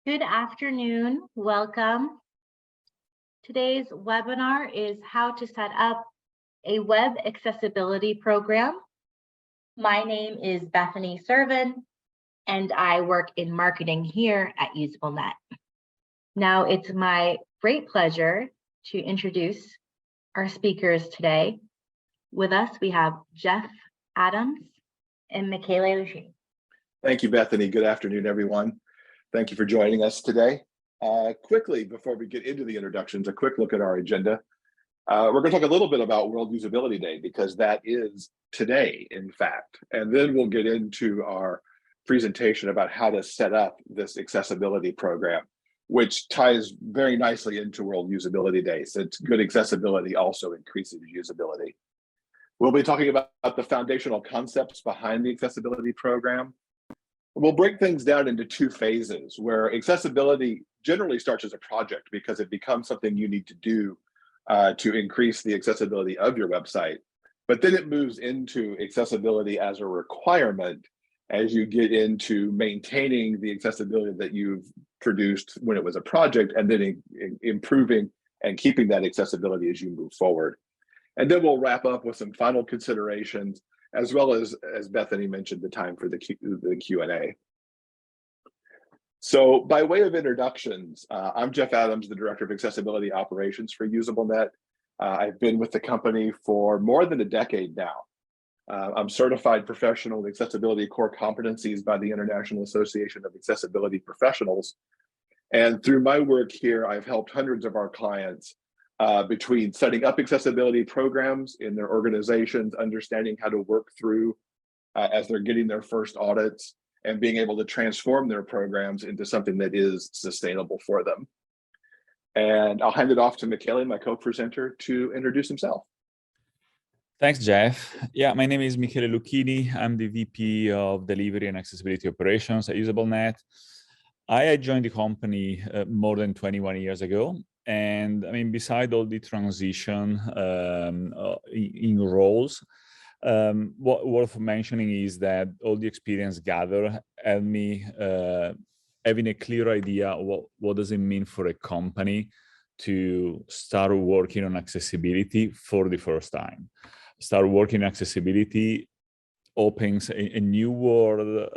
Good afternoon, welcome. Today's webinar is how to set up a web accessibility program. My name is Bethany Servin, and I work in marketing here at UsableNet. Now it's my great pleasure to introduce our speakers today. With us, we have Jeff Adams and Michele Lucchini. Thank you, Bethany. Good afternoon, everyone. Thank you for joining us today. Quickly, before we get into the introductions, a quick look at our agenda. We're going to talk a little bit about World Usability Day because that is today, in fact. And then we'll get into our presentation about how to set up this accessibility program, which ties very nicely into World Usability Day, since good accessibility also increases usability. We'll be talking about the foundational concepts behind the accessibility program. We'll break things down into two phases where accessibility generally starts as a project because it becomes something you need to do to increase the accessibility of your website. But then it moves into accessibility as a requirement as you get into maintaining the accessibility that you've produced when it was a project, and then improving and keeping that accessibility as you move forward. And then we'll wrap up with some final considerations, as well as Bethany mentioned, the time for the Q&A. So by way of introductions, I'm Jeff Adams, the Director of Accessibility Operations for UsableNet. I've been with the company for more than a decade now. I'm certified professional in accessibility core competencies by the International Association of Accessibility Professionals. And through my work here, I've helped hundreds of our clients between setting up accessibility programs in their organizations, understanding how to work through as they're getting their first audits, and being able to transform their programs into something that is sustainable for them. And I'll hand it off to Michele, my co-presenter, to introduce himself. Thanks, Jeff. Yeah, my name is Michele Lucchini. I'm the VP of Delivery and Accessibility Operations at UsableNet. I joined the company more than 21 years ago. And I mean, beside all the transition in roles, what worth mentioning is that all the experience gathered helped me having a clear idea what does it mean for a company to start working on accessibility for the first time. Start working on accessibility opens a new world,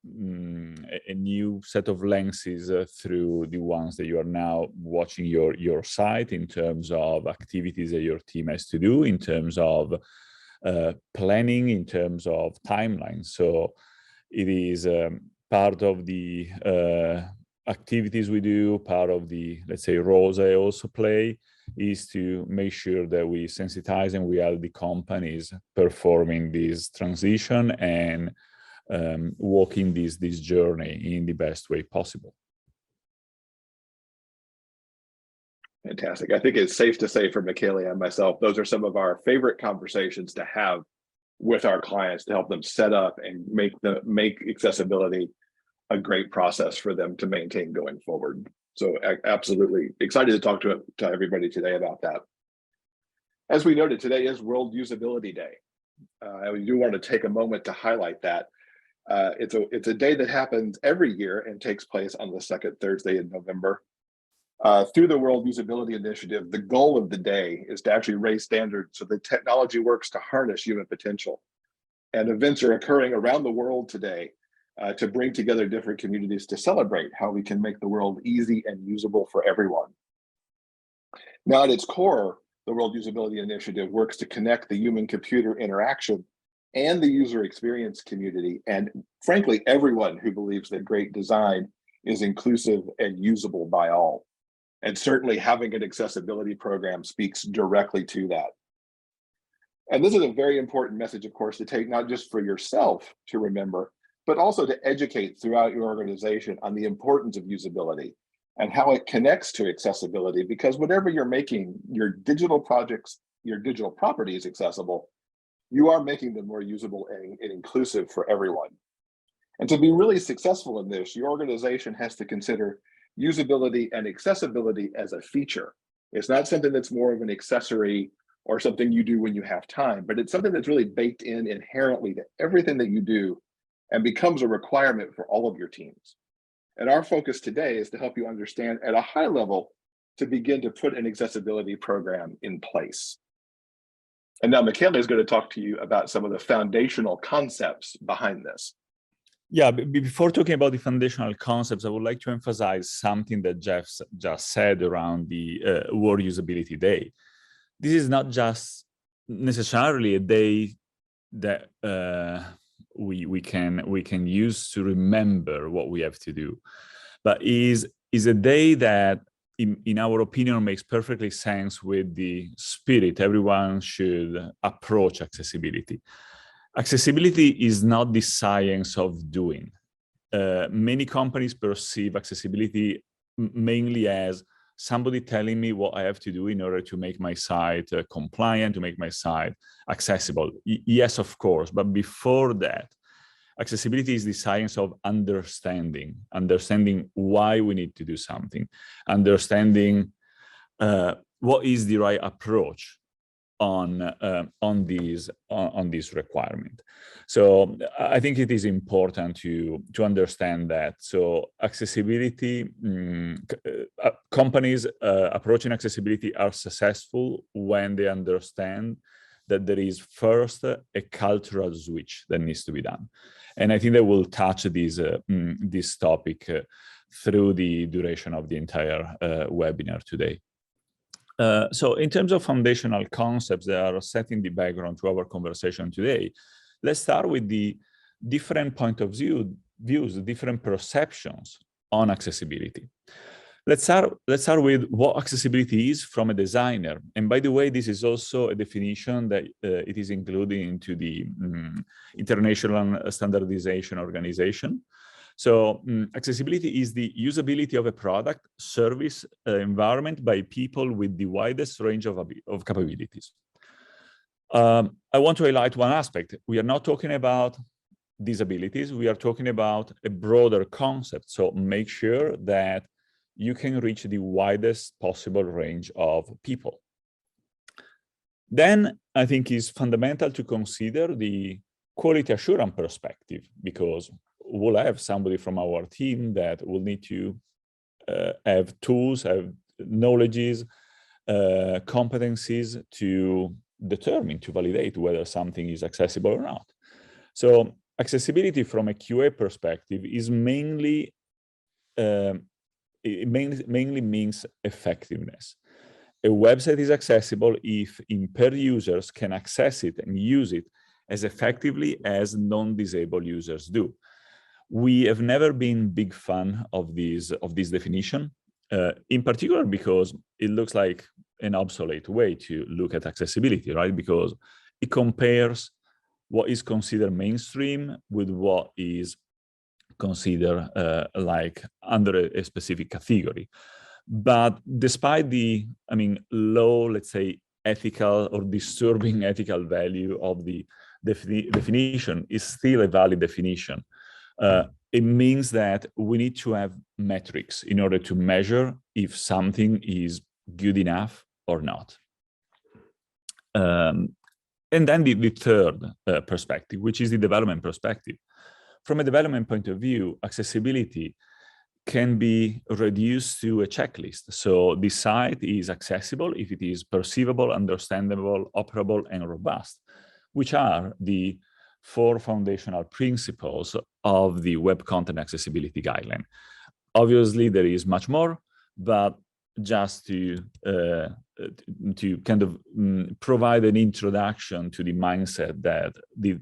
a new set of lenses through the ones that you are now watching your site, in terms of activities that your team has to do, in terms of planning, in terms of timelines. So it is part of the activities we do, part of the, let's say, roles I also play, is to make sure that we sensitize and we help the companies performing this transition and walking this journey in the best way possible. Fantastic. I think it's safe to say for Michele and myself, those are some of our favorite conversations to have with our clients to help them set up and make accessibility a great process for them to maintain going forward. So absolutely excited to talk to everybody today about that. As we noted, today is World Usability Day. We do want to take a moment to highlight that. It's a day that happens every year and takes place on the second Thursday in November. Through the World Usability Initiative, the goal of the day is to actually raise standards so that technology works to harness human potential. And events are occurring around the world today to bring together different communities to celebrate how we can make the world easy and usable for everyone. Now, at its core, the World Usability Initiative works to connect the human-computer interaction and the user experience community, and frankly, everyone who believes that great design is inclusive and usable by all. And certainly having an accessibility program speaks directly to that. And this is a very important message, of course, to take not just for yourself to remember, but also to educate throughout your organization on the importance of usability and how it connects to accessibility, because whatever you're making your digital projects, your digital properties accessible, you are making them more usable and inclusive for everyone. And to be really successful in this, your organization has to consider usability and accessibility as a feature. It's not something that's more of an accessory or something you do when you have time, but it's something that's really baked in inherently to everything that you do and becomes a requirement for all of your teams. And our focus today is to help you understand at a high level to begin to put an accessibility program in place. And now Michele is going to talk to you about some of the foundational concepts behind this. Yeah, before talking about the foundational concepts, I would like to emphasize something that Jeff just said around the World Usability Day. This is not just necessarily a day that we can use to remember what we have to do, but is a day that, in our opinion, makes perfectly sense with the spirit everyone should approach accessibility. Accessibility is not the science of doing. Many companies perceive accessibility mainly as somebody telling me what I have to do in order to make my site compliant, to make my site accessible. Yes, of course, but before that, accessibility is the science of understanding why we need to do something, understanding what is the right approach on this requirement. So I think it is important to understand that. So accessibility, companies approaching accessibility are successful when they understand that there is first a cultural switch that needs to be done. And I think that we'll touch this topic through the duration of the entire webinar today. So in terms of foundational concepts that are setting the background to our conversation today, let's start with the different point of views, different perceptions on accessibility. Let's start with what accessibility is from a designer. And by the way, this is also a definition that it is included into the International Standardization Organization. So accessibility is the usability of a product, service, environment by people with the widest range of capabilities. I want to highlight one aspect. We are not talking about disabilities. We are talking about a broader concept. So make sure that you can reach the widest possible range of people. Then I think it's fundamental to consider the quality assurance perspective, because we'll have somebody from our team that will need to have tools, have knowledges, competencies to determine, to validate whether something is accessible or not. So accessibility from a QA perspective is mainly means effectiveness. A website is accessible if impaired users can access it and use it as effectively as non-disabled users do. We have never been big fan of this definition, in particular because it looks like an obsolete way to look at accessibility, right? Because it compares what is considered mainstream with what is considered like under a specific category. But despite the, low, let's say, ethical or disturbing ethical value of the definition, is still a valid definition. It means that we need to have metrics in order to measure if something is good enough or not. And then the third perspective, which is the development perspective. From a development point of view, accessibility can be reduced to a checklist. So the site is accessible if it is perceivable, understandable, operable, and robust, which are the 4 foundational principles of the Web Content Accessibility Guideline. Obviously, there is much more, but just to kind of provide an introduction to the mindset that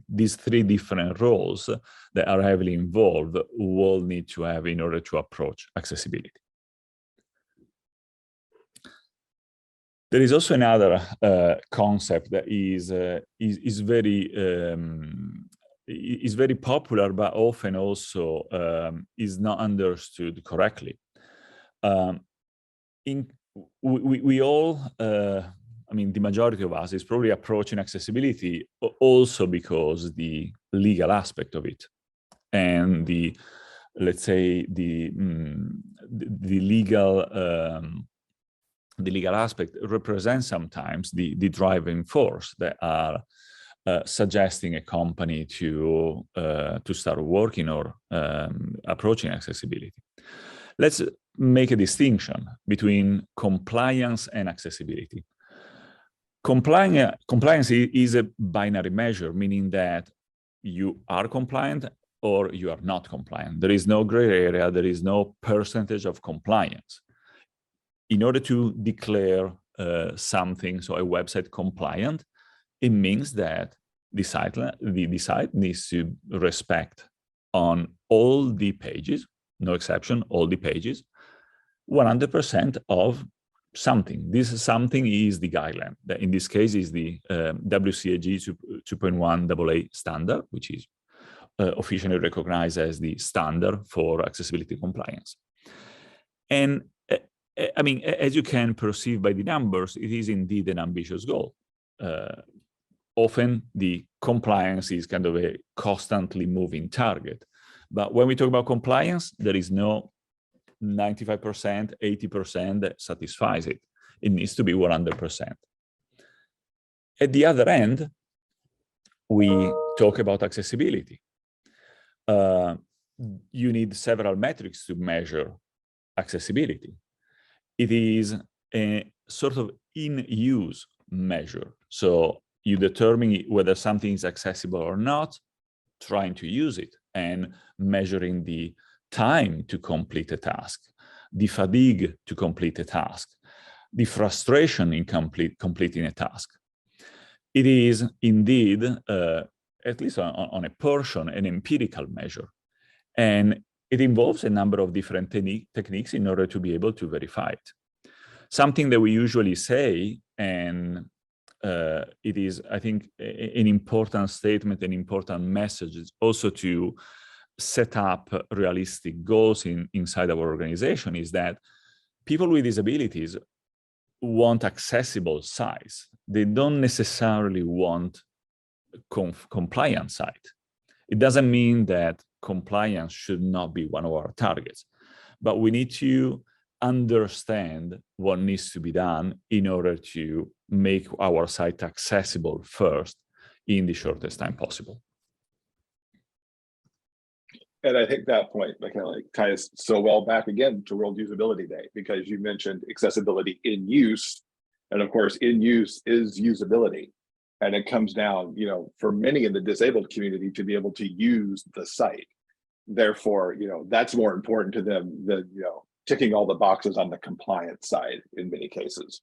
these 3 different roles that are heavily involved will need to have in order to approach accessibility. There is also another concept that is very popular, but often also is not understood correctly. We all, the majority of us is probably approaching accessibility also because the legal aspect of it, and let's say the legal aspect represents sometimes the driving force that are suggesting a company to start working or approaching accessibility. Let's make a distinction between compliance and accessibility. Compliance is a binary measure, meaning that you are compliant or you are not compliant. There is no gray area, there is no percentage of compliance. In order to declare something, so a website compliant, it means that the site needs to respect on all the pages, no exception, all the pages, 100% of something. This something is the guideline. That in this case is the WCAG 2.1 AA standard, which is officially recognized as the standard for accessibility compliance. And I mean, as you can perceive by the numbers, it is indeed an ambitious goal. Often the compliance is kind of a constantly moving target. But when we talk about compliance, there is no 95%, 80% that satisfies it. It needs to be 100%. At the other end, we talk about accessibility. You need several metrics to measure accessibility. It is a sort of in-use measure. So you determine whether something is accessible or not, trying to use it, and measuring the time to complete a task, the fatigue to complete a task, the frustration in completing a task. It is indeed, at least on a portion, an empirical measure. And it involves a number of different techniques in order to be able to verify it. Something that we usually say, and it is, I think, an important statement, an important message, is also to set up realistic goals inside our organization, is that people with disabilities want accessible sites. They don't necessarily want compliant site. It doesn't mean that compliance should not be one of our targets, but we need to understand what needs to be done in order to make our site accessible first in the shortest time possible. And I think that point, Michele, ties so well back again to World Usability Day, because you mentioned accessibility in use. And of course, in use is usability. And it comes down, you know, for many in the disabled community to be able to use the site. Therefore, you know, that's more important to them than, you know, ticking all the boxes on the compliance side in many cases.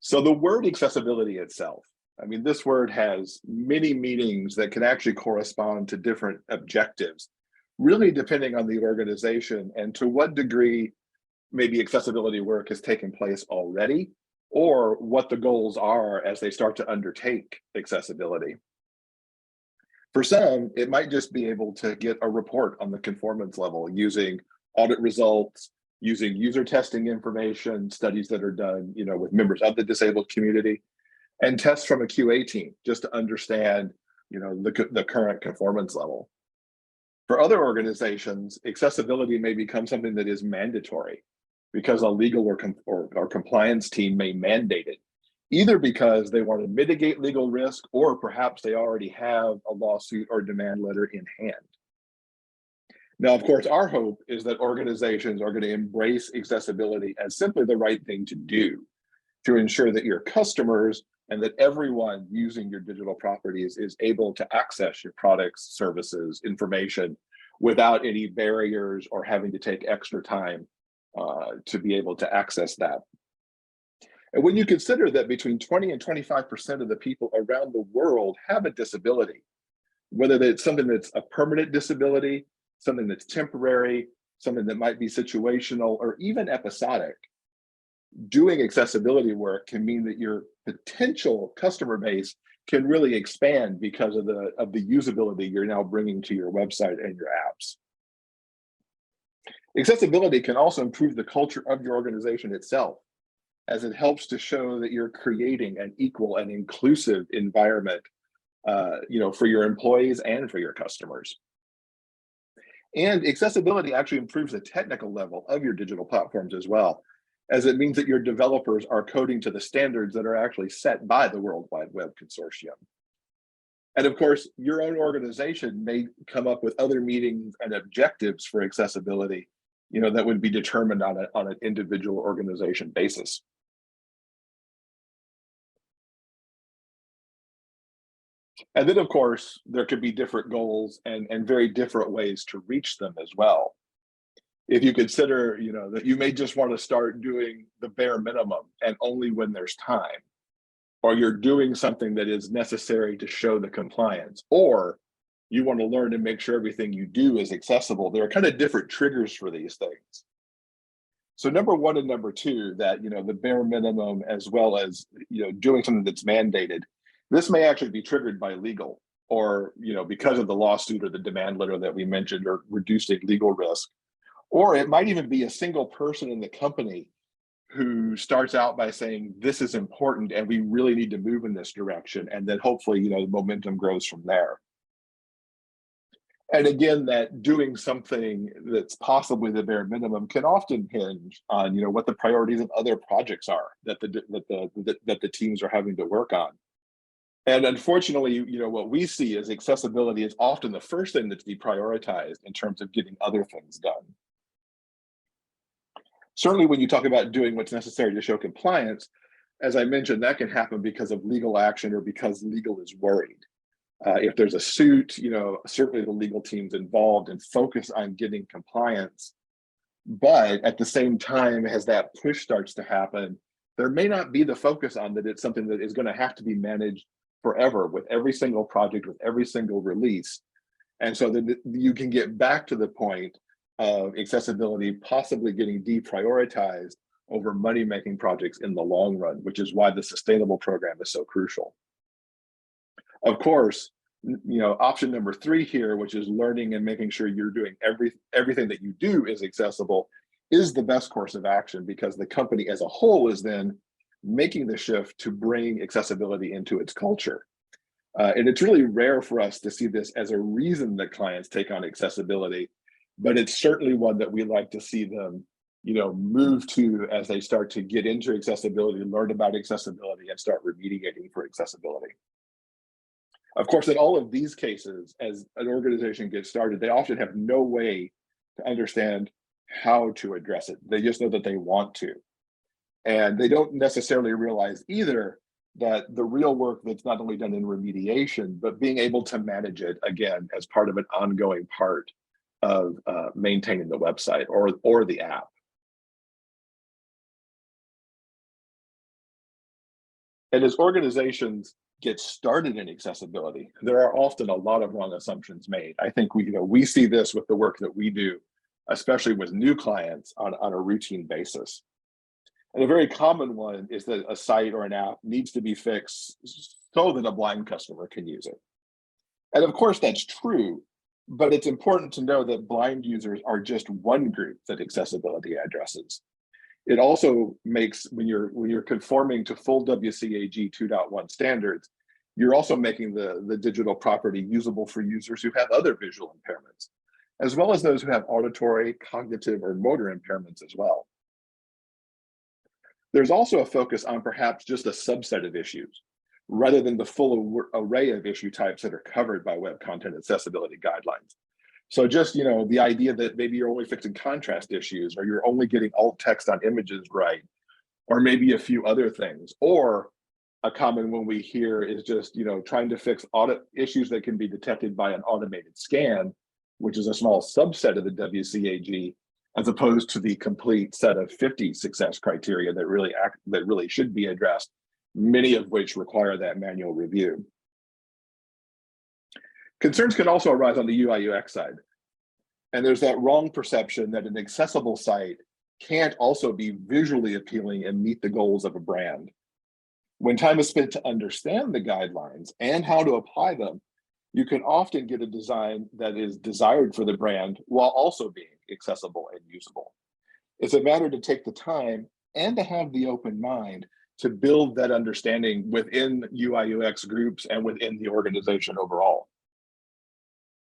So the word accessibility itself, I mean, this word has many meanings that can actually correspond to different objectives, really depending on the organization and to what degree maybe accessibility work has taken place already, or what the goals are as they start to undertake accessibility. For some, it might just be able to get a report on the conformance level using audit results, using user testing information, studies that are done, you know, with members of the disabled community, and tests from a QA team just to understand, you know, the current conformance level. For other organizations, accessibility may become something that is mandatory because a legal or compliance team may mandate it, either because they want to mitigate legal risk or perhaps they already have a lawsuit or demand letter in hand. Now, of course, our hope is that organizations are going to embrace accessibility as simply the right thing to do to ensure that your customers and that everyone using your digital properties is able to access your products, services, information without any barriers or having to take extra time to be able to access that. And when you consider that between 20 and 25% of the people around the world have a disability, whether it's something that's a permanent disability, something that's temporary, something that might be situational, or even episodic, doing accessibility work can mean that your potential customer base can really expand because of the usability you're now bringing to your website and your apps. Accessibility can also improve the culture of your organization itself, as it helps to show that you're creating an equal and inclusive environment, you know, for your employees and for your customers. And accessibility actually improves the technical level of your digital platforms as well, as it means that your developers are coding to the standards that are actually set by the World Wide Web Consortium. And of course, your own organization may come up with other meetings and objectives for accessibility, that would be determined on an individual organization basis. And then, of course, there could be different goals and very different ways to reach them as well. If you consider, that you may just want to start doing the bare minimum and only when there's time, or you're doing something that is necessary to show the compliance, or you want to learn and make sure everything you do is accessible. There are kind of different triggers for these things. So number one and number two, that, the bare minimum, as well as, doing something that's mandated, this may actually be triggered by legal, or, because of the lawsuit or the demand letter that we mentioned, or reducing legal risk. Or it might even be a single person in the company who starts out by saying, this is important and we really need to move in this direction. And then hopefully, the momentum grows from there. And again, that doing something that's possibly the bare minimum can often hinge on, what the priorities of other projects are that the teams are having to work on. And unfortunately, what we see is accessibility is often the first thing that's deprioritized in terms of getting other things done. Certainly, when you talk about doing what's necessary to show compliance, as I mentioned, that can happen because of legal action or because legal is worried. If there's a suit, certainly the legal team's involved and focus on getting compliance. But at the same time, as that push starts to happen, there may not be the focus on that it's something that is going to have to be managed forever with every single project, with every single release. And so that you can get back to the point of accessibility possibly getting deprioritized over money-making projects in the long run, which is why the sustainable program is so crucial. Of course, option number three here, which is learning and making sure you're doing everything that you do is accessible, is the best course of action, because the company as a whole is then making the shift to bring accessibility into its culture. And it's really rare for us to see this as a reason that clients take on accessibility, but it's certainly one that we like to see them, move to as they start to get into accessibility, learn about accessibility, and start remediating for accessibility. Of course, in all of these cases, as an organization gets started, they often have no way to understand how to address it. They just know that they want to. And they don't necessarily realize either that the real work that's not only done in remediation, but being able to manage it, again, as part of an ongoing part of maintaining the website or the app. And as organizations get started in accessibility, there are often a lot of wrong assumptions made. I think we see this with the work that we do, especially with new clients on a routine basis. And a very common one is that a site or an app needs to be fixed so that a blind customer can use it. And of course, that's true, but it's important to know that blind users are just one group that accessibility addresses. It also makes, when you're conforming to full WCAG 2.1 standards, you're also making the digital property usable for users who have other visual impairments, as well as those who have auditory, cognitive, or motor impairments as well. There's also a focus on perhaps just a subset of issues, rather than the full array of issue types that are covered by web content accessibility guidelines. So just, the idea that maybe you're only fixing contrast issues, or you're only getting alt text on images right, or maybe a few other things. Or a common one we hear is just, trying to fix audit issues that can be detected by an automated scan, which is a small subset of the WCAG, as opposed to the complete set of 50 success criteria that really should be addressed, many of which require that manual review. Concerns can also arise on the UI/UX side. And there's that wrong perception that an accessible site can't also be visually appealing and meet the goals of a brand. When time is spent to understand the guidelines and how to apply them, you can often get a design that is desired for the brand while also being accessible and usable. It's a matter to take the time and to have the open mind to build that understanding within UI/UX groups and within the organization overall.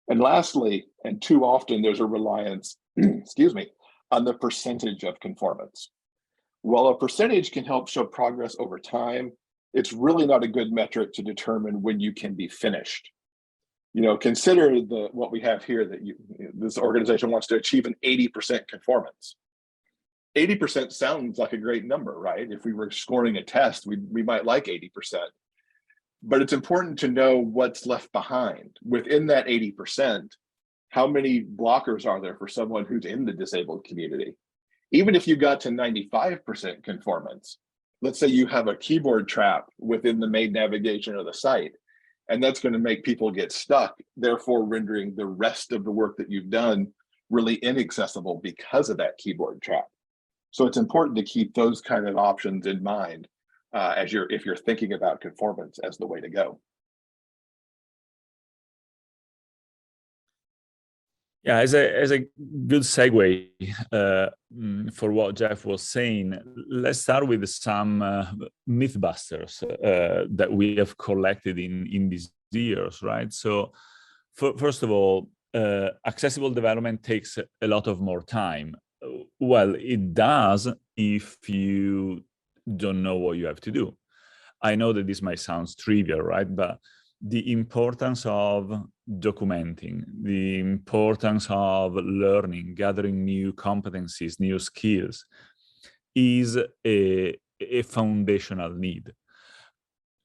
And lastly, and too often, there's a reliance, on the percentage of conformance. While a percentage can help show progress over time, it's really not a good metric to determine when you can be finished. consider what we have here, that this organization wants to achieve an 80% conformance. 80% sounds like a great number, right? If we were scoring a test, we might like 80%. But it's important to know what's left behind. Within that 80%, how many blockers are there for someone who's in the disabled community? Even if you got to 95% conformance, let's say you have a keyboard trap within the main navigation of the site, and that's going to make people get stuck, therefore rendering the rest of the work that you've done really inaccessible because of that keyboard trap. So it's important to keep those kind of options in mind if you're thinking about conformance as the way to go. Yeah, as a good segue for what Jeff was saying, let's start with some mythbusters that we have collected in these years, right? So first of all, accessible development takes a lot of more time. Well, it does if you don't know what you have to do. I know that this might sound trivial, right? But the importance of documenting, the importance of learning, gathering new competencies, new skills is a foundational need.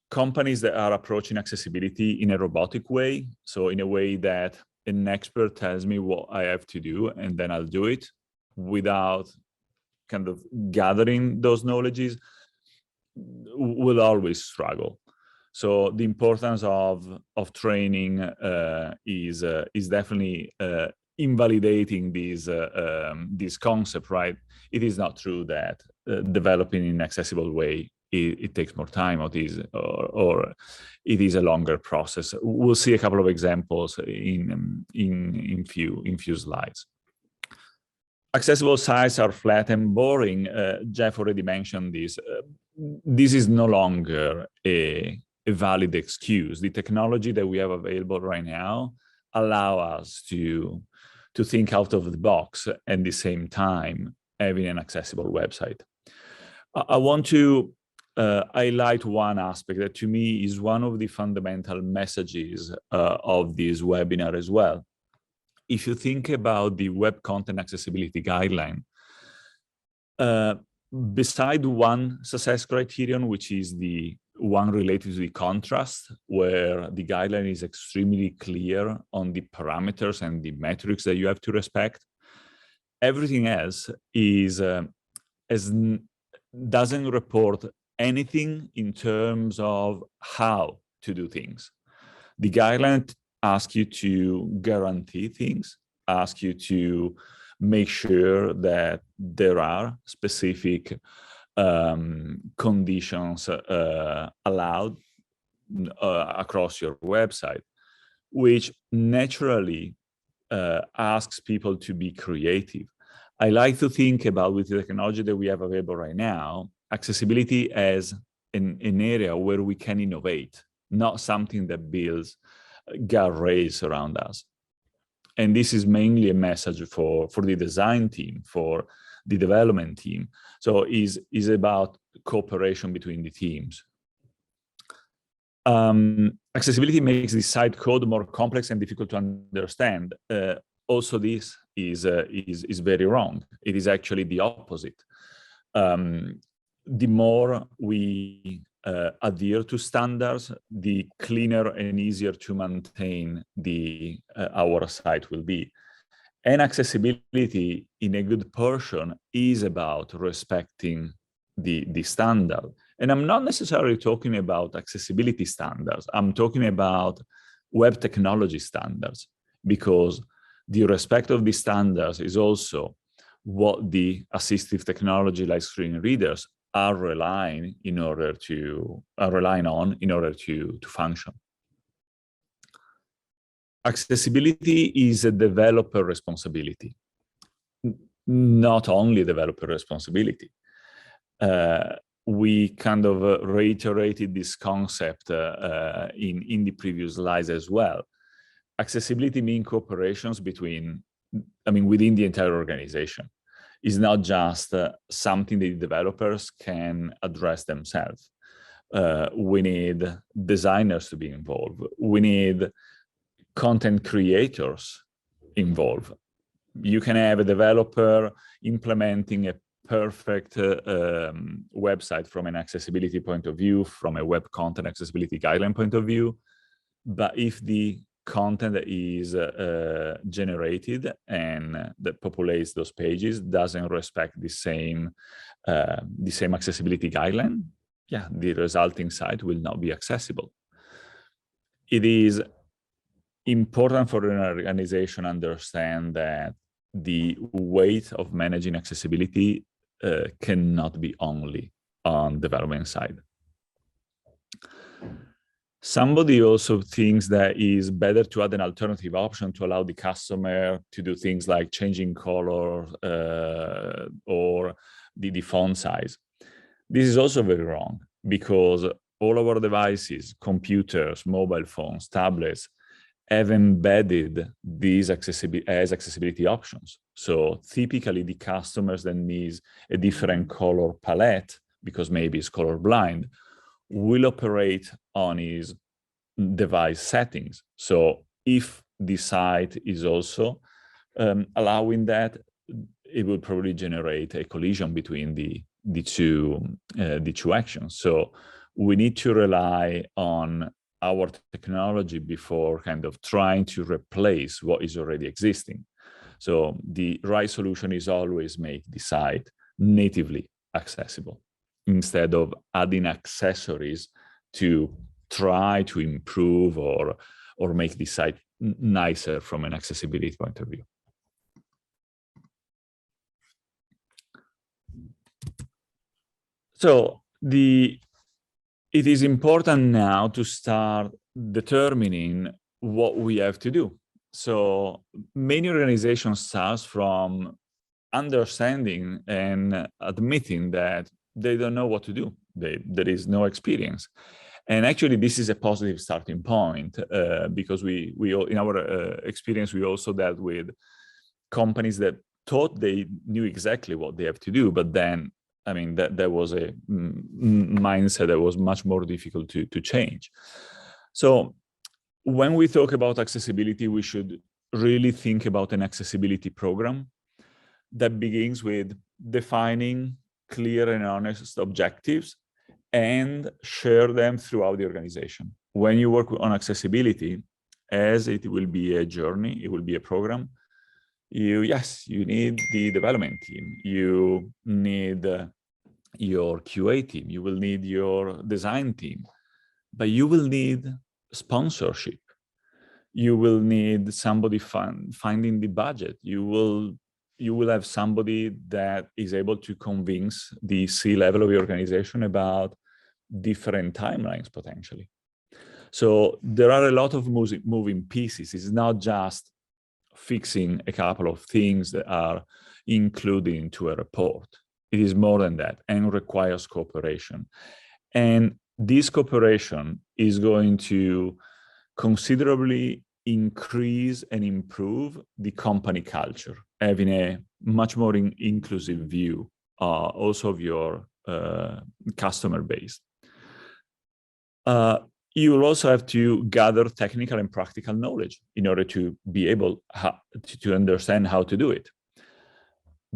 Companies that are approaching accessibility in a robotic way, so in a way that an expert tells me what I have to do and then I'll do it without kind of gathering those knowledges, will always struggle. So the importance of training is definitely invalidating this concept, right? It is not true that developing in an accessible way it takes more time, or it is a longer process. We'll see a couple of examples in few slides. Accessible sites are flat and boring. Jeff already mentioned this. This is no longer a valid excuse. The technology that we have available right now allow us to think out of the box and at the same time having an accessible website. I want to highlight one aspect that to me is one of the fundamental messages of this webinar as well. If you think about the Web Content Accessibility Guideline, beside one success criterion, which is the one related to the contrast, where the guideline is extremely clear on the parameters and the metrics that you have to respect, everything else doesn't report anything in terms of how to do things. The guideline asks you to guarantee things, ask you to make sure that there are specific conditions allowed across your website, which naturally asks people to be creative. I like to think about, with the technology that we have available right now, accessibility as an area where we can innovate, not something that builds guardrails around us. And this is mainly a message for the design team, for the development team. So is about cooperation between the teams. Accessibility makes the site code more complex and difficult to understand. Also, this is very wrong. It is actually the opposite. The more we adhere to standards, the cleaner and easier to maintain our site will be. And accessibility in a good portion is about respecting the standard. And I'm not necessarily talking about accessibility standards. I'm talking about web technology standards, because the respect of the standards is also what the assistive technology like screen readers are relying on in order to function. Accessibility is a developer responsibility, not only developer responsibility. We kind of reiterated this concept in the previous slides as well. Accessibility means cooperations within the entire organization. Is not just something that developers can address themselves. We need designers to be involved. We need content creators involved. You can have a developer implementing a perfect website from an accessibility point of view, from a web content accessibility guideline point of view. But if the content that is generated and that populates those pages doesn't respect the same accessibility guideline, yeah, the resulting site will not be accessible. It is important for an organization to understand that the weight of managing accessibility cannot be only on development side. Somebody also thinks that is better to add an alternative option to allow the customer to do things like changing color or the font size. This is also very wrong, because all of our devices, computers, mobile phones, tablets, have embedded these as accessibility options. So typically the customers that needs a different color palette, because maybe it's colorblind, will operate on his device settings. So if the site is also allowing that, it will probably generate a collision between the two actions. So we need to rely on our technology before kind of trying to replace what is already existing. So the right solution is always make the site natively accessible instead of adding accessories to try to improve or make the site nicer from an accessibility point of view. So it is important now to start determining what we have to do. So many organizations start from understanding and admitting that they don't know what to do. There is no experience. And actually, this is a positive starting point because we in our experience, we also dealt with companies that thought they knew exactly what they have to do, but then, I mean, that was a mindset that was much more difficult to change. So when we talk about accessibility, we should really think about an accessibility program that begins with defining clear and honest objectives and share them throughout the organization. When you work on accessibility, as it will be a journey, it will be a program, you need the development team, you need your QA team, you will need your design team, but you will need sponsorship. You will need somebody finding the budget. You will have somebody that is able to convince the C-level of your organization about different timelines potentially. So there are a lot of moving pieces. It's not just fixing a couple of things that are included into a report. It is more than that and requires cooperation. And this cooperation is going to considerably increase and improve the company culture, having a much more inclusive view also of your customer base. You will also have to gather technical and practical knowledge in order to be able to understand how to do it.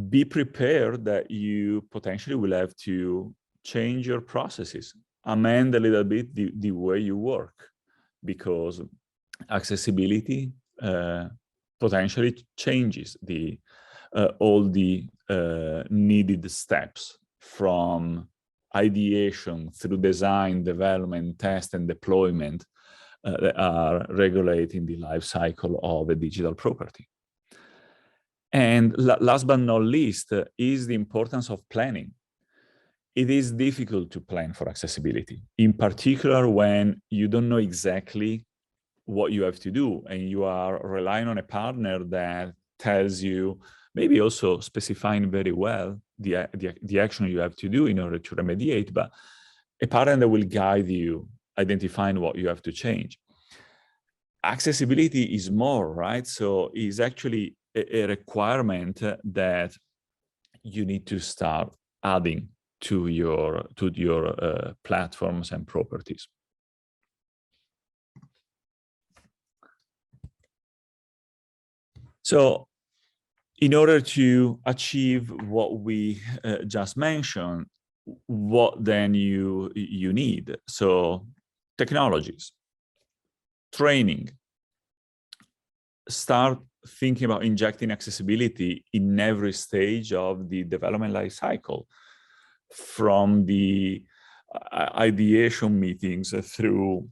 Be prepared that you potentially will have to change your processes, amend a little bit the way you work, because accessibility potentially changes all the needed steps from ideation through design, development, test, and deployment that are regulating the life cycle of a digital property. And last but not least is the importance of planning. It is difficult to plan for accessibility, in particular when you don't know exactly what you have to do and you are relying on a partner that tells you, maybe also specifying very well the action you have to do in order to remediate, but a partner that will guide you identifying what you have to change. Accessibility is more, right? So it's actually a requirement that you need to start adding to your platforms and properties. So in order to achieve what we just mentioned, what then you need? So technologies, training, start thinking about injecting accessibility in every stage of the development life cycle, from the ideation meetings through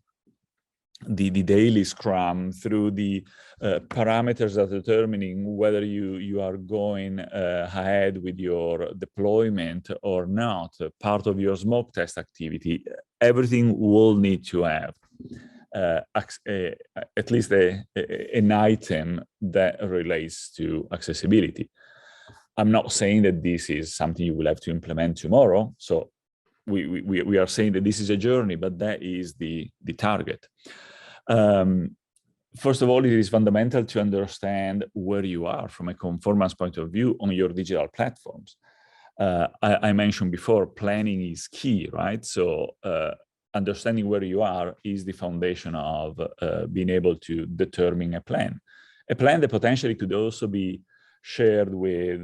the daily scrum, through the parameters that are determining whether you are going ahead with your deployment or not, part of your smoke test activity. Everything will need to have at least an item that relates to accessibility. I'm not saying that this is something you will have to implement tomorrow. So we are saying that this is a journey, but that is the target. First of all, it is fundamental to understand where you are from a conformance point of view on your digital platforms. I mentioned before, planning is key, right? So understanding where you are is the foundation of being able to determine a plan that potentially could also be shared with,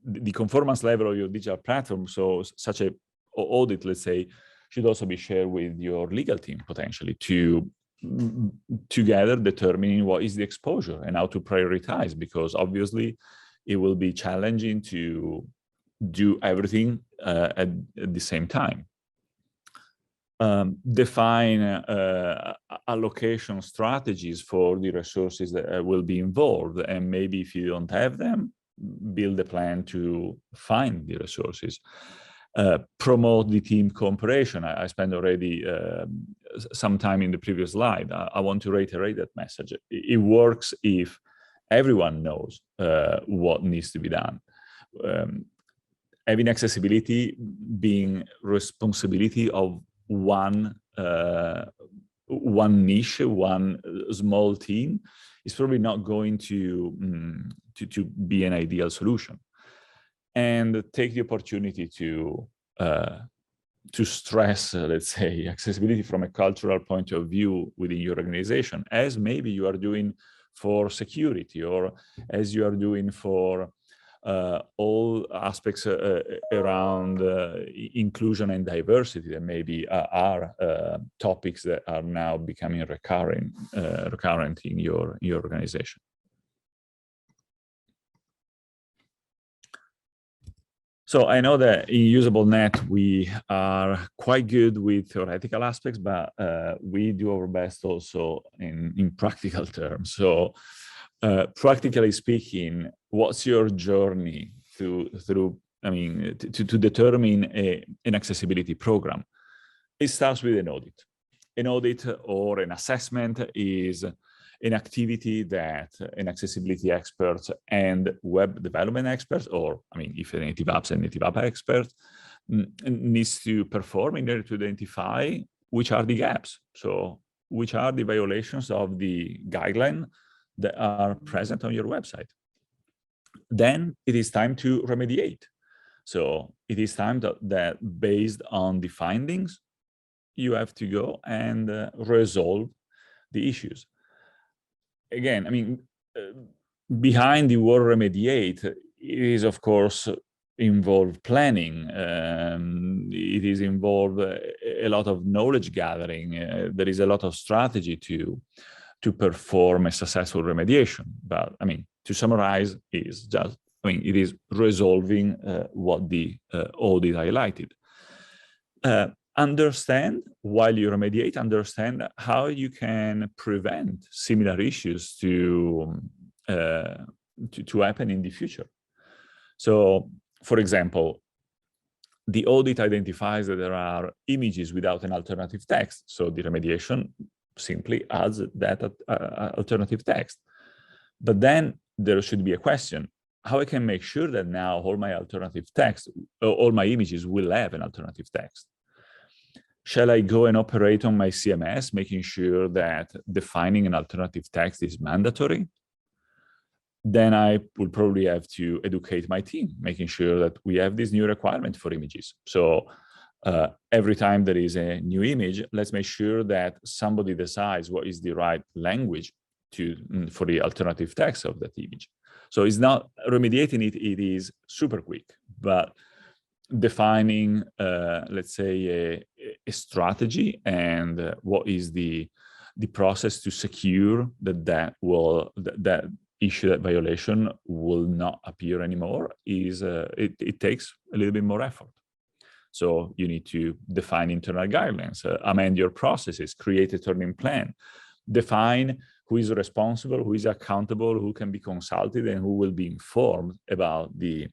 the conformance level of your digital platform. So such a audit, let's say, should also be shared with your legal team potentially to together determining what is the exposure and how to prioritize, because obviously it will be challenging to do everything at the same time. Define allocation strategies for the resources that will be involved, and maybe if you don't have them, build a plan to find the resources. Promote the team cooperation. I spent already some time in the previous slide. I want to reiterate that message. It works if everyone knows what needs to be done. Having accessibility being responsibility of one niche, one small team, is probably not going to be an ideal solution. And take the opportunity to stress, let's say, accessibility from a cultural point of view within your organization, as maybe you are doing for security, or as you are doing for all aspects around inclusion and diversity that maybe are topics that are now becoming recurrent in your organization. So I know that in UsableNet, we are quite good with theoretical aspects, but we do our best also in practical terms. So practically speaking, what's your journey to determine an accessibility program? It starts with an audit. An audit or an assessment is an activity that an accessibility expert and web development experts, or if a native apps and native app expert, needs to perform in order to identify which are the gaps. So which are the violations of the guideline that are present on your website. Then it is time to remediate. So it is time that based on the findings, you have to go and resolve the issues. Again, behind the word remediate, it is of course involved planning. It is involved a lot of knowledge gathering. There is a lot of strategy to perform a successful remediation. But to summarize, is just it is resolving what the audit highlighted. Understand, while you remediate, understand how you can prevent similar issues to happen in the future. So, for example, the audit identifies that there are images without an alternative text. So the remediation simply adds that alternative text. But then there should be a question: how I can make sure that now all my alternative text, all my images will have an alternative text? Shall I go and operate on my CMS, making sure that defining an alternative text is mandatory? Then I will probably have to educate my team, making sure that we have this new requirement for images. So every time there is a new image, let's make sure that somebody decides what is the right language for the alternative text of that image. So it's not remediating it, it is super quick, but defining, let's say, a strategy and what is the process to secure that issue, that violation will not appear anymore, is it takes a little bit more effort. So you need to define internal guidelines, amend your processes, create a turning plan, define who is responsible, who is accountable, who can be consulted, and who will be informed about the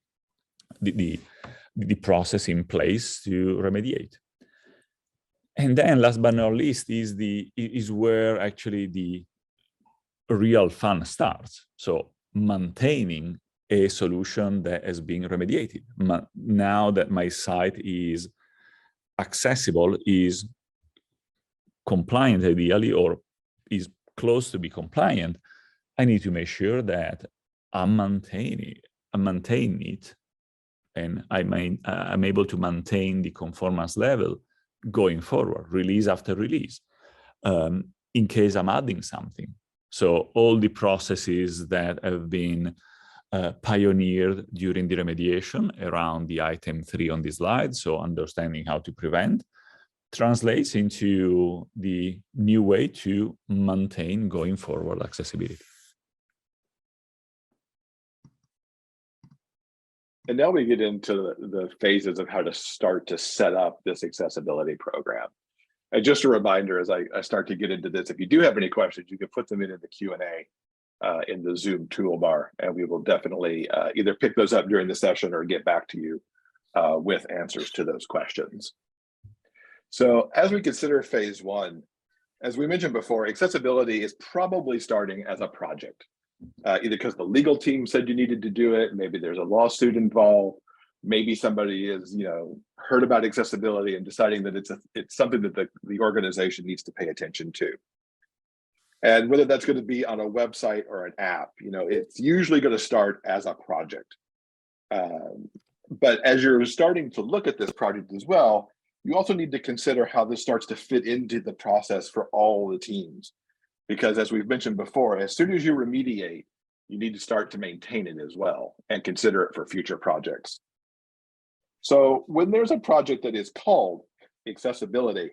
process in place to remediate. And then last but not least is where actually the real fun starts. So maintaining a solution that has been remediated. Now that my site is accessible, is compliant ideally, or is close to be compliant, I need to make sure that I maintain it, and I'm able to maintain the conformance level going forward, release after release, in case I'm adding something. So all the processes that have been pioneered during the remediation around the item 3 on this slide, so understanding how to prevent, translates into the new way to maintain going forward accessibility. And now we get into the phases of how to start to set up this accessibility program. And just a reminder, as I start to get into this, if you do have any questions, you can put them in the Q&A in the Zoom toolbar, and we will definitely either pick those up during the session or get back to you with answers to those questions. So as we consider phase 1, as we mentioned before, accessibility is probably starting as a project, either because the legal team said you needed to do it, maybe there's a lawsuit involved, maybe somebody is, heard about accessibility and deciding that it's something that the organization needs to pay attention to. And whether that's going to be on a website or an app, it's usually going to start as a project. But as you're starting to look at this project as well, you also need to consider how this starts to fit into the process for all the teams. Because as we've mentioned before, as soon as you remediate, you need to start to maintain it as well and consider it for future projects. So when there's a project that is called accessibility,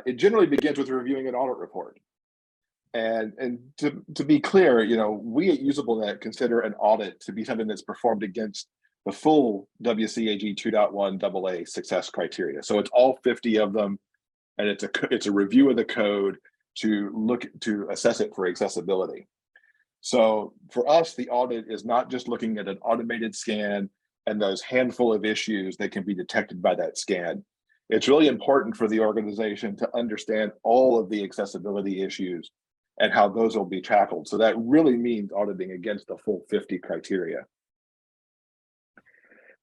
it generally begins with reviewing an audit report. And to be clear, we at UsableNet consider an audit to be something that's performed against the full WCAG 2.1 AA success criteria. So it's all 50 of them, and it's a review of the code to assess it for accessibility. So for us, the audit is not just looking at an automated scan and those handful of issues that can be detected by that scan. It's really important for the organization to understand all of the accessibility issues and how those will be tackled. So that really means auditing against the full 50 criteria.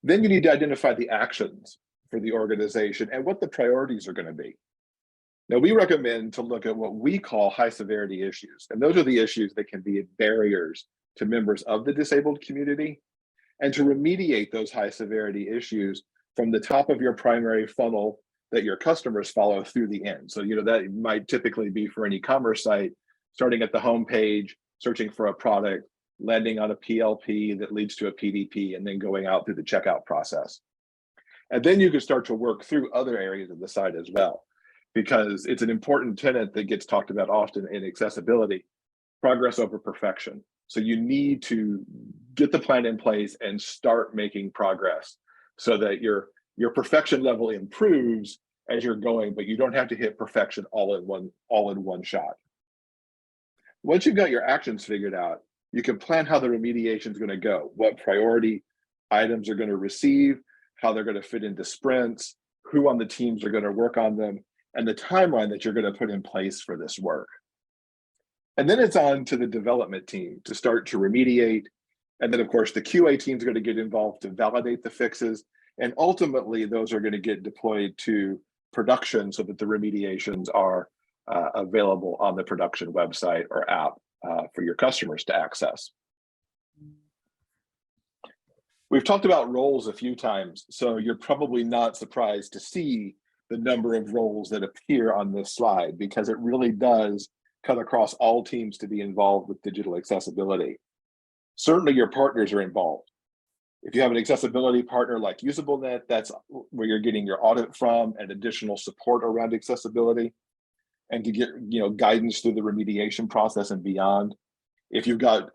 Then you need to identify the actions for the organization and what the priorities are going to be. Now, we recommend to look at what we call high severity issues. And those are the issues that can be barriers to members of the disabled community, and to remediate those high severity issues from the top of your primary funnel that your customers follow through the end. So, that might typically be for an e-commerce site, starting at the home page, searching for a product, landing on a PLP that leads to a PDP, and then going out through the checkout process. And then you can start to work through other areas of the site as well, because it's an important tenet that gets talked about often in accessibility: progress over perfection. So you need to get the plan in place and start making progress so that your perfection level improves as you're going, but you don't have to hit perfection all in one shot. Once you've got your actions figured out, you can plan how the remediation is going to go, what priority items are going to receive, how they're going to fit into sprints, who on the teams are going to work on them, and the timeline that you're going to put in place for this work. And then it's on to the development team to start to remediate. And then, of course, the QA team is going to get involved to validate the fixes. And ultimately, those are going to get deployed to production so that the remediations are available on the production website or app for your customers to access. We've talked about roles a few times, so you're probably not surprised to see the number of roles that appear on this slide, because it really does cut across all teams to be involved with digital accessibility. Certainly your partners are involved. If you have an accessibility partner like UsableNet, that's where you're getting your audit from and additional support around accessibility, and to get guidance through the remediation process and beyond. If you've got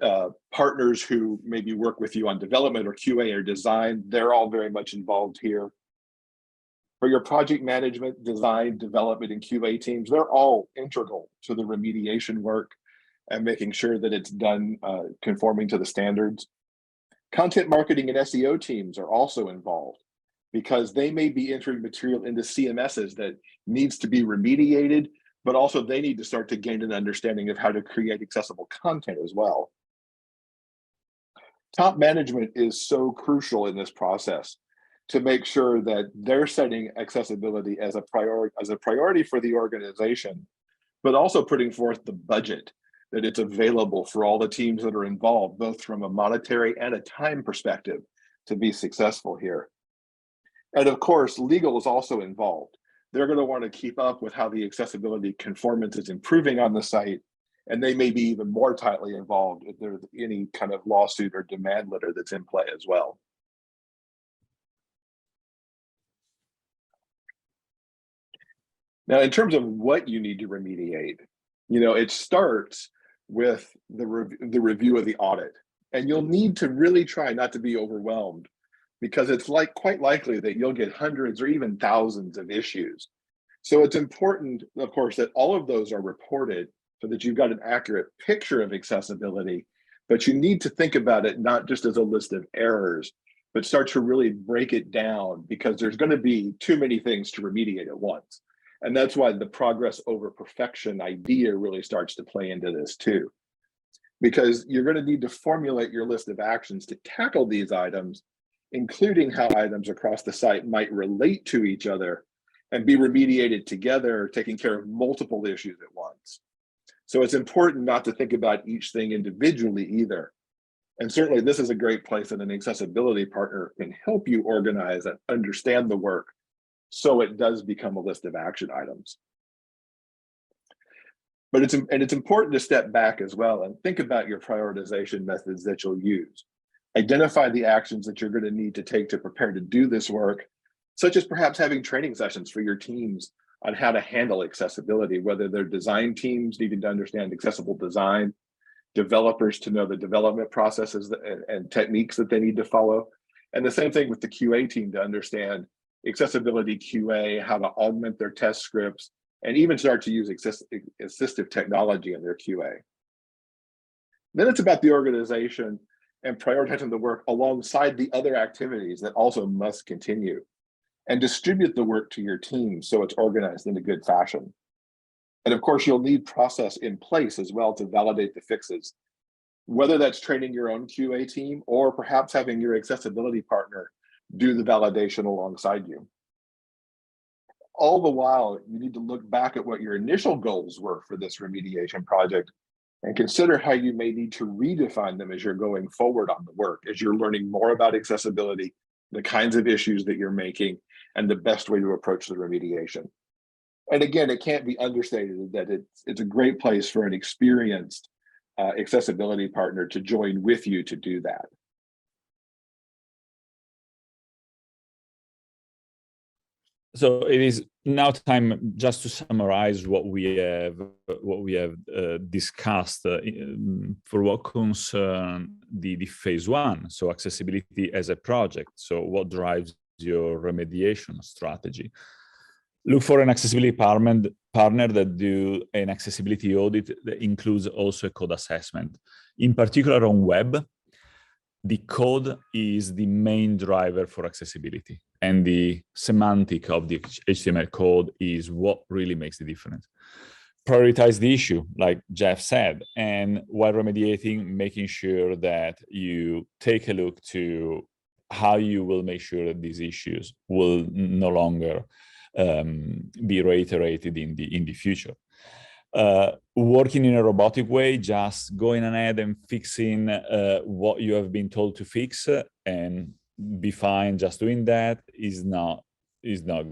partners who maybe work with you on development or QA or design, they're all very much involved here. For your project management, design, development, and QA teams, they're all integral to the remediation work and making sure that it's done conforming to the standards. Content marketing and SEO teams are also involved because they may be entering material into CMSs that needs to be remediated, but also they need to start to gain an understanding of how to create accessible content as well. Top management is so crucial in this process to make sure that they're setting accessibility as a priority for the organization, but also putting forth the budget that it's available for all the teams that are involved, both from a monetary and a time perspective, to be successful here. And of course, legal is also involved. They're going to want to keep up with how the accessibility conformance is improving on the site, and they may be even more tightly involved if there's any kind of lawsuit or demand letter that's in play as well. Now, in terms of what you need to remediate, it starts with the review of the audit, and you'll need to really try not to be overwhelmed, because it's quite likely that you'll get hundreds or even thousands of issues. So it's important, of course, that all of those are reported so that you've got an accurate picture of accessibility, but you need to think about it not just as a list of errors, but start to really break it down, because there's going to be too many things to remediate at once. And that's why the progress over perfection idea really starts to play into this too, because you're going to need to formulate your list of actions to tackle these items, including how items across the site might relate to each other and be remediated together, taking care of multiple issues at once. So it's important not to think about each thing individually either. And certainly this is a great place that an accessibility partner can help you organize and understand the work, so it does become a list of action items. But it's important to step back as well and think about your prioritization methods that you'll use. Identify the actions that you're going to need to take to prepare to do this work, such as perhaps having training sessions for your teams on how to handle accessibility, whether they're design teams needing to understand accessible design, developers to know the development processes and techniques that they need to follow, and the same thing with the QA team to understand accessibility QA, how to augment their test scripts, and even start to use assistive technology in their QA. Then it's about the organization and prioritizing the work alongside the other activities that also must continue, and distribute the work to your team so it's organized in a good fashion. And of course, you'll need process in place as well to validate the fixes, whether that's training your own QA team or perhaps having your accessibility partner do the validation alongside you. All the while, you need to look back at what your initial goals were for this remediation project and consider how you may need to redefine them as you're going forward on the work, as you're learning more about accessibility, the kinds of issues that you're making, and the best way to approach the remediation. And again, it can't be understated that it's a great place for an experienced accessibility partner to join with you to do that. So it is now time just to summarize what we have discussed for what concerns the phase one. So accessibility as a project. So what drives your remediation strategy? Look for an accessibility partner that do an accessibility audit that includes also a code assessment. In particular on web, the code is the main driver for accessibility, and the semantic of the HTML code is what really makes the difference. Prioritize the issue, like Jeff said, and while remediating, making sure that you take a look to how you will make sure that these issues will no longer be reiterated in the future. Working in a robotic way, just going ahead and fixing what you have been told to fix and be fine just doing that is not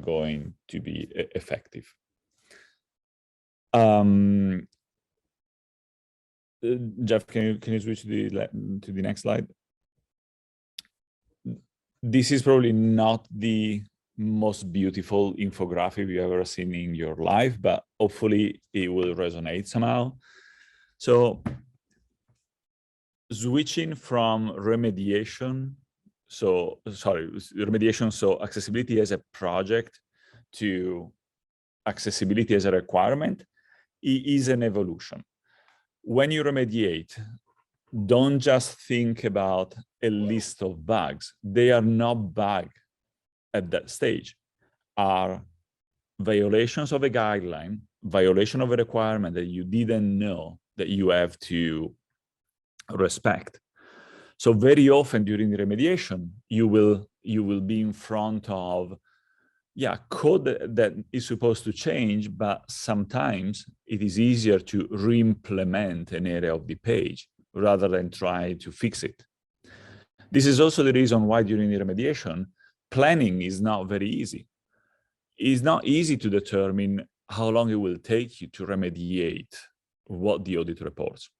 going to be effective. Jeff, can you switch to the next slide? This is probably not the most beautiful infographic you've ever seen in your life, but hopefully it will resonate somehow. So switching from remediation, so accessibility as a project to accessibility as a requirement, it is an evolution. When you remediate, don't just think about a list of bugs. They are not bugs at that stage, are violations of a guideline, violation of a requirement that you didn't know that you have to respect. So very often during the remediation, you will be in front of code that is supposed to change, but sometimes it is easier to re-implement an area of the page rather than try to fix it. This is also the reason why during the remediation, planning is not very easy. It's not easy to determine how long it will take you to remediate what the audit reports.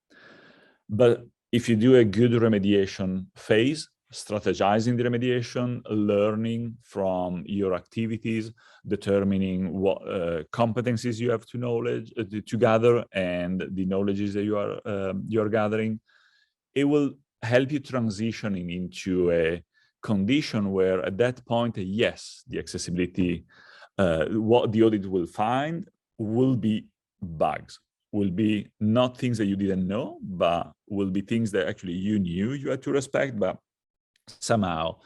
But if you do a good remediation phase, strategizing the remediation, learning from your activities, determining what competencies you have to gather, and the knowledges that you are gathering, it will help you transitioning into a condition where at that point, yes, the accessibility, what the audit will find will be bugs, will be not things that you didn't know, but will be things that actually you knew you had to respect, but somehow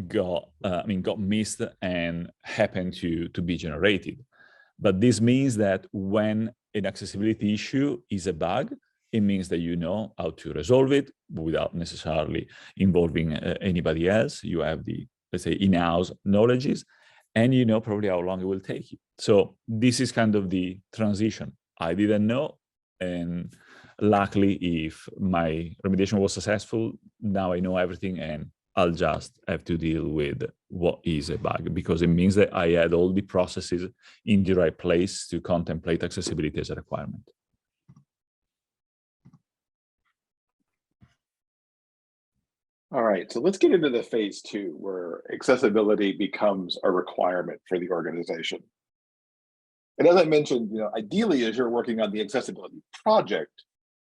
got missed and happened to be generated. But this means that when an accessibility issue is a bug, it means that you know how to resolve it without necessarily involving anybody else. You have the, let's say, in-house knowledges, and you know probably how long it will take you. So this is kind of the transition. I didn't know, and luckily, if my remediation was successful, now I know everything, and I'll just have to deal with what is a bug, because it means that I had all the processes in the right place to contemplate accessibility as a requirement. All right, so let's get into the phase two, where accessibility becomes a requirement for the organization. And as I mentioned, ideally, as you're working on the accessibility project,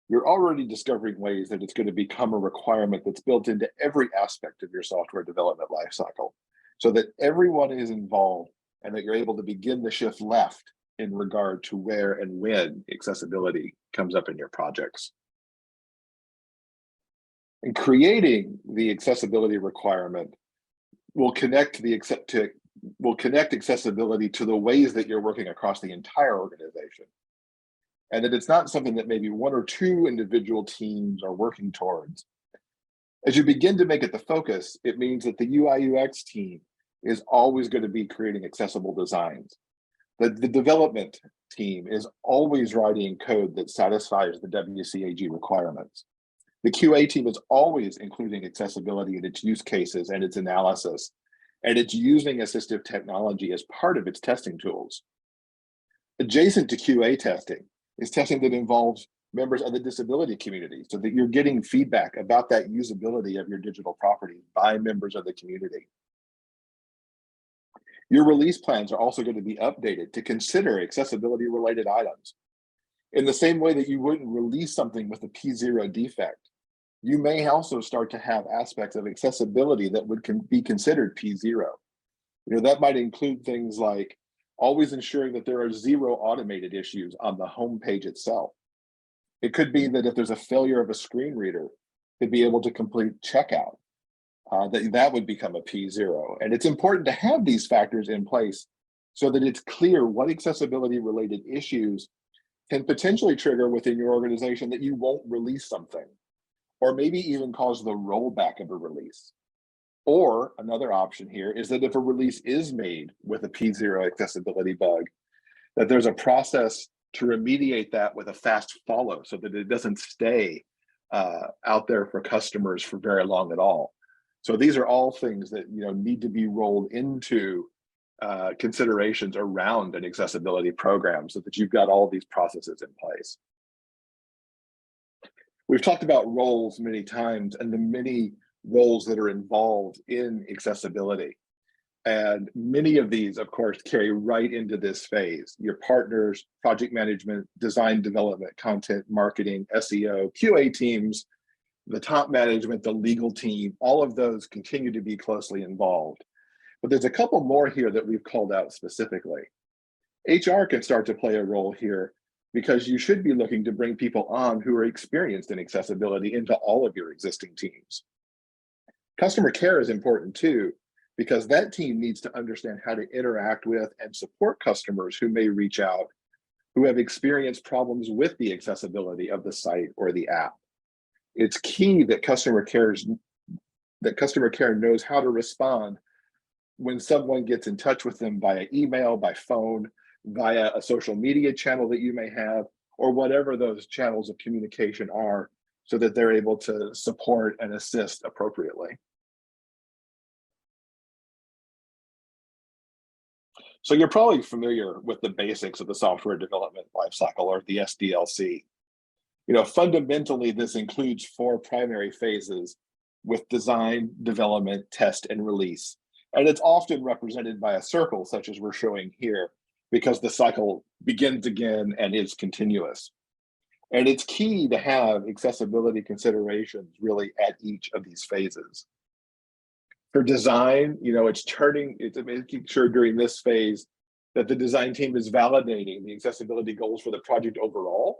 you're already discovering ways that it's going to become a requirement that's built into every aspect of your software development lifecycle, so that everyone is involved and that you're able to begin the shift left in regard to where and when accessibility comes up in your projects. And creating the accessibility requirement will connect accessibility to the ways that you're working across the entire organization. And that it's not something that maybe one or two individual teams are working towards. As you begin to make it the focus, it means that the UI/UX team is always going to be creating accessible designs. The development team is always writing code that satisfies the WCAG requirements. The QA team is always including accessibility in its use cases and its analysis, and it's using assistive technology as part of its testing tools. Adjacent to QA testing is testing that involves members of the disability community, so that you're getting feedback about that usability of your digital property by members of the community. Your release plans are also going to be updated to consider accessibility related items. In the same way that you wouldn't release something with a P0 defect, you may also start to have aspects of accessibility that would be considered P0. That might include things like always ensuring that there are 0 automated issues on the home page itself. It could be that if there's a failure of a screen reader to be able to complete checkout, that would become a P0. And it's important to have these factors in place so that it's clear what accessibility related issues can potentially trigger within your organization that you won't release something, or maybe even cause the rollback of a release. Or another option here is that if a release is made with a P0 accessibility bug, that there's a process to remediate that with a fast follow, so that it doesn't stay out there for customers for very long at all. So these are all things that need to be rolled into considerations around an accessibility program, so that you've got all these processes in place. We've talked about roles many times and the many roles that are involved in accessibility. And many of these, of course, carry right into this phase. Your partners, project management, design development, content, marketing, SEO, QA teams, the top management, the legal team, all of those continue to be closely involved. But there's a couple more here that we've called out specifically. HR can start to play a role here because you should be looking to bring people on who are experienced in accessibility into all of your existing teams. Customer care is important too, because that team needs to understand how to interact with and support customers who may reach out, who have experienced problems with the accessibility of the site or the app. It's key that customer care knows how to respond when someone gets in touch with them via email, by phone, via a social media channel that you may have, or whatever those channels of communication are, so that they're able to support and assist appropriately. So you're probably familiar with the basics of the software development lifecycle, or the SDLC. Fundamentally, this includes 4 primary phases with design, development, test, and release. And it's often represented by a circle, such as we're showing here, because the cycle begins again and is continuous. And it's key to have accessibility considerations really at each of these phases. For design, it's making sure during this phase that the design team is validating the accessibility goals for the project overall,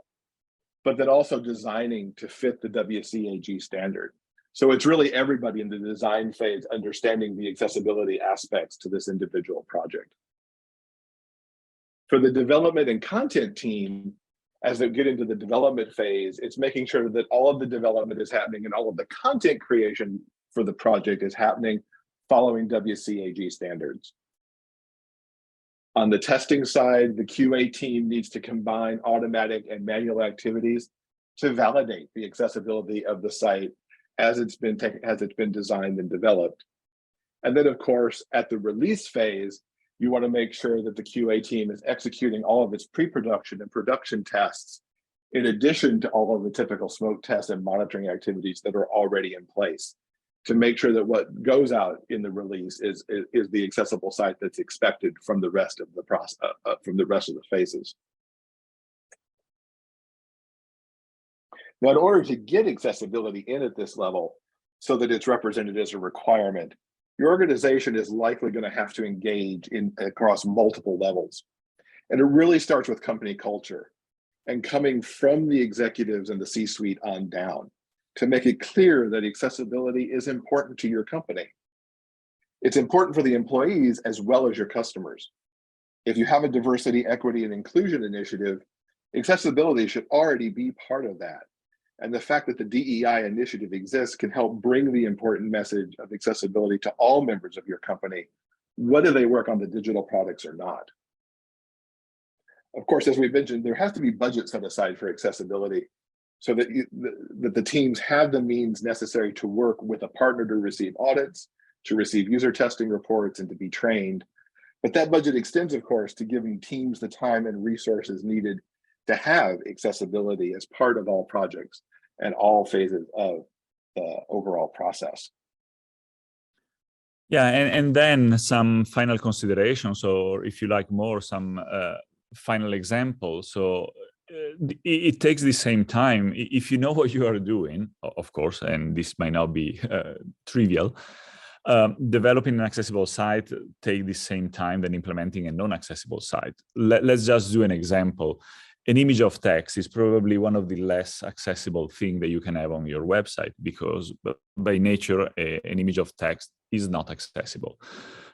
but then also designing to fit the WCAG standard. So it's really everybody in the design phase understanding the accessibility aspects to this individual project. For the development and content team, as they get into the development phase, it's making sure that all of the development is happening and all of the content creation for the project is happening following WCAG standards. On the testing side, the QA team needs to combine automatic and manual activities to validate the accessibility of the site as it's been designed and developed. And then, of course, at the release phase, you want to make sure that the QA team is executing all of its pre-production and production tests, in addition to all of the typical smoke tests and monitoring activities that are already in place, to make sure that what goes out in the release is the accessible site that's expected from the rest of the process, from the rest of the phases. Now, in order to get accessibility in at this level, so that it's represented as a requirement, your organization is likely going to have to engage across multiple levels. And it really starts with company culture and coming from the executives and the C-suite on down to make it clear that accessibility is important to your company. It's important for the employees as well as your customers. If you have a diversity, equity, and inclusion initiative, accessibility should already be part of that. And the fact that the DEI initiative exists can help bring the important message of accessibility to all members of your company, whether they work on the digital products or not. Of course, as we mentioned, there has to be budget set aside for accessibility so that the teams have the means necessary to work with a partner to receive audits, to receive user testing reports, and to be trained. But that budget extends, of course, to giving teams the time and resources needed to have accessibility as part of all projects and all phases of the overall process. Yeah, and then some final considerations, or if you like more, some final examples. So it takes the same time. If you know what you are doing, of course, and this might not be trivial, developing an accessible site takes the same time than implementing a non-accessible site. Let's just do an example. An image of text is probably one of the less accessible things that you can have on your website, because by nature, an image of text is not accessible.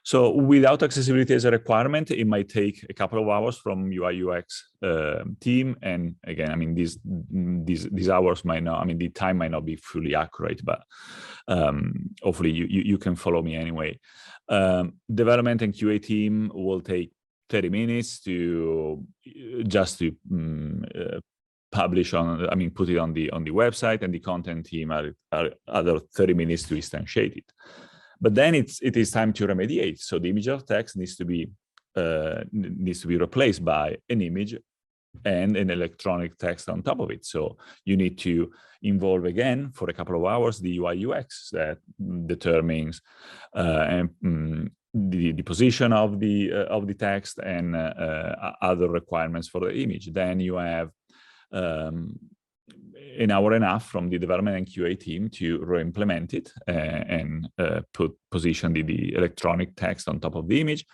So without accessibility as a requirement, it might take a couple of hours from UI UX team. And again, I mean, these hours might not, I mean, the time might not be fully accurate, but hopefully you can follow me anyway. Development and QA team will take 30 minutes to publish on, I mean, put it on the website, and the content team are other 30 minutes to instantiate it. But then it is time to remediate. So the image of text needs to be replaced by an image and an electronic text on top of it. So you need to involve again for a couple of hours the UI UX that determines the position of the text and other requirements for the image. Then you have an hour and a half from the development and QA team to re-implement it and position the electronic text on top of the image.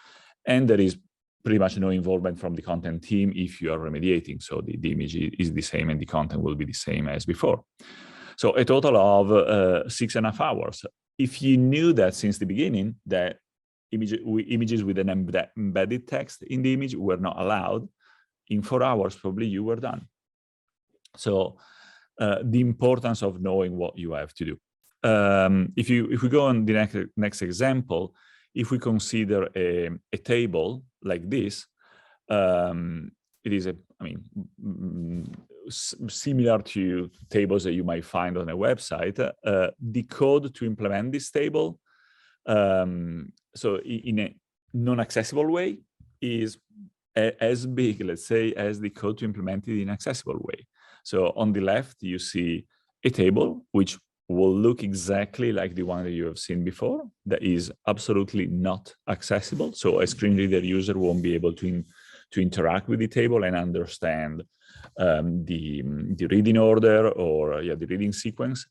And there is pretty much no involvement from the content team if you are remediating. So the image is the same and the content will be the same as before. So a total of 6.5 hours. If you knew that since the beginning that images with an embedded text in the image were not allowed, in 4 hours probably you were done. So the importance of knowing what you have to do. If we go on the next example, if we consider a table like this, it is similar to tables that you might find on a website. The code to implement this table, so in a non-accessible way, is as big, let's say, as the code to implement it in an accessible way. So on the left, you see a table which will look exactly like the one that you have seen before, that is absolutely not accessible. So a screen reader user won't be able to interact with the table and understand the reading order or the reading sequence.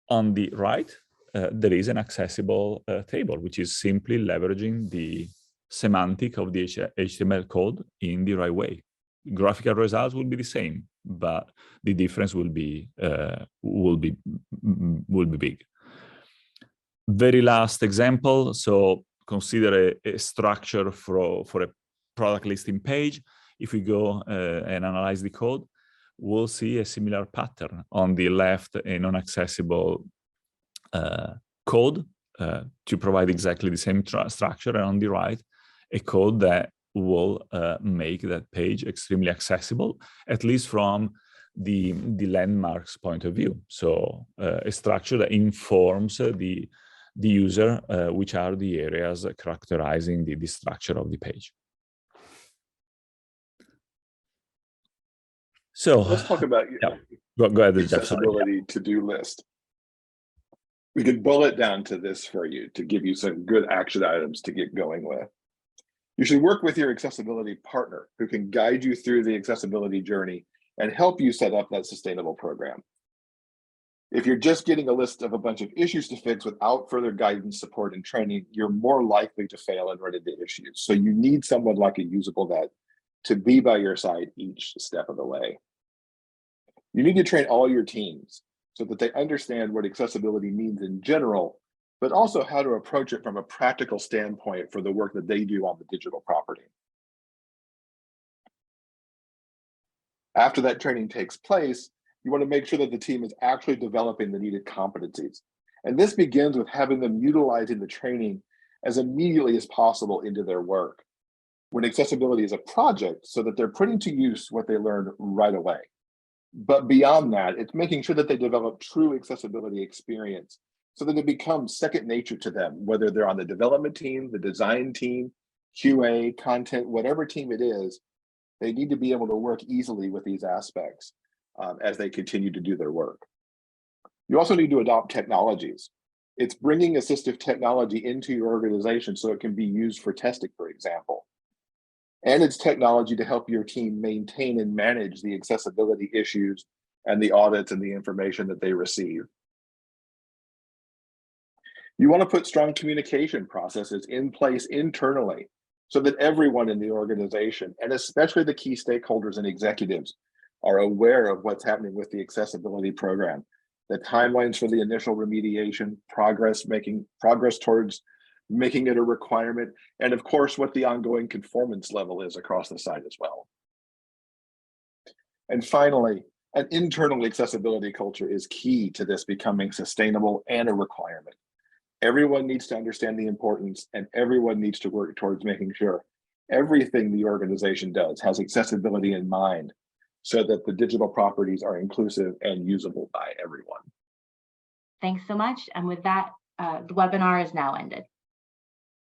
On the right, there is an accessible table, which is simply leveraging the semantic of the HTML code in the right way. Graphical results will be the same, but the difference will be big. Very last example. So consider a structure for a product listing page. If we go and analyze the code, we'll see a similar pattern. On the left, a non-accessible code to provide exactly the same structure, and on the right, a code that will make that page extremely accessible, at least from the landmarks point of view. So a structure that informs the user which are the areas characterizing the structure of the page. So let's talk about go ahead, accessibility to-do list. We could boil it down to this for you to give you some good action items to get going with. You should work with your accessibility partner who can guide you through the accessibility journey and help you set up that sustainable program. If you're just getting a list of a bunch of issues to fix without further guidance, support, and training, you're more likely to fail and run into issues. So you need someone like a UsableNet to be by your side each step of the way. You need to train all your teams so that they understand what accessibility means in general, but also how to approach it from a practical standpoint for the work that they do on the digital property. After that training takes place, you want to make sure that the team is actually developing the needed competencies. And this begins with having them utilizing the training as immediately as possible into their work, when accessibility is a project, so that they're putting to use what they learned right away. But beyond that, it's making sure that they develop true accessibility experience so that it becomes second nature to them, whether they're on the development team, the design team, QA, content, whatever team it is, they need to be able to work easily with these aspects as they continue to do their work. You also need to adopt technologies. It's bringing assistive technology into your organization so it can be used for testing, for example. And it's technology to help your team maintain and manage the accessibility issues and the audits and the information that they receive. You want to put strong communication processes in place internally so that everyone in the organization, and especially the key stakeholders and executives, are aware of what's happening with the accessibility program, the timelines for the initial remediation, progress towards making it a requirement, and of course, what the ongoing conformance level is across the site as well. And finally, an internal accessibility culture is key to this becoming sustainable and a requirement. Everyone needs to understand the importance, and everyone needs to work towards making sure everything the organization does has accessibility in mind so that the digital properties are inclusive and usable by everyone. Thanks so much. And with that, the webinar is now ended.